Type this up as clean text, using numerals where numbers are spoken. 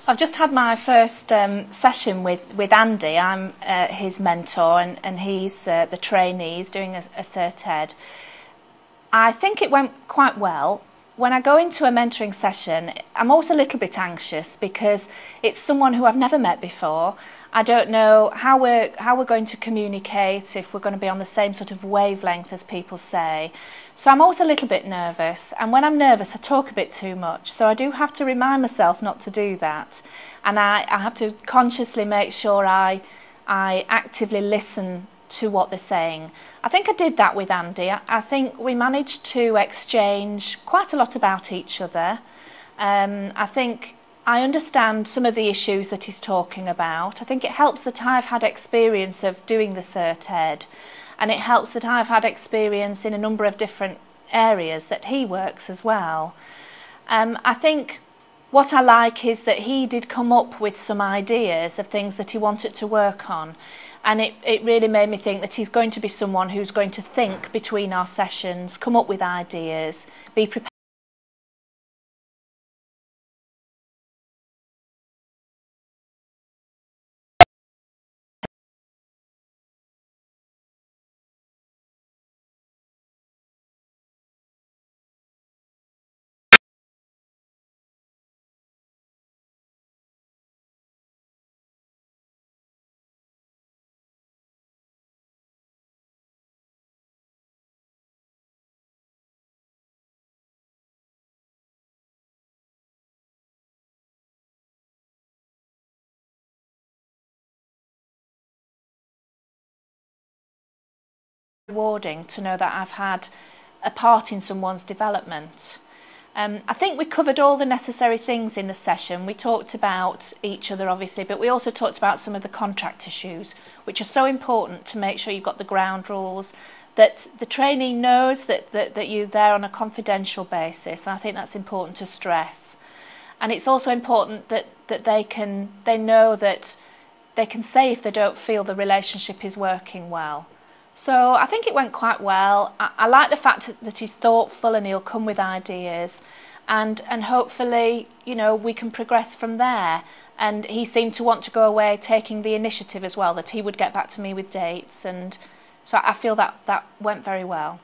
I've just had my first session with Andy. I'm his mentor, and he's the trainee. He's doing a Cert Ed. I think it went quite well. When I go into a mentoring session, I'm also a little bit anxious because it's someone who I've never met before. I don't know how we're going to communicate, if we're going to be on the same sort of wavelength as people say. So I'm also a little bit nervous, and when I'm nervous I talk a bit too much, so I do have to remind myself not to do that, and I have to consciously make sure I actively listen to what they're saying. I think I did that with Andy. I think we managed to exchange quite a lot about each other. I think I understand some of the issues that he's talking about. I think it helps that I've had experience of doing the Cert Ed, and it helps that I've had experience in a number of different areas that he works as well. I think what I like is that he did come up with some ideas of things that he wanted to work on, and it really made me think that he's going to be someone who's going to think between our sessions, come up with ideas, be prepared. Rewarding to know that I've had a part in someone's development. I think we covered all the necessary things in the session. We talked about each other obviously, but we also talked about some of the contract issues, which are so important to make sure you've got the ground rules, that the trainee knows that you're there on a confidential basis. I think that's important to stress. And it's also important that they know that they can say if they don't feel the relationship is working well. So I think it went quite well. I like the fact that he's thoughtful and he'll come with ideas, and hopefully, you know, we can progress from there. And he seemed to want to go away taking the initiative as well, that he would get back to me with dates, and so I feel that went very well.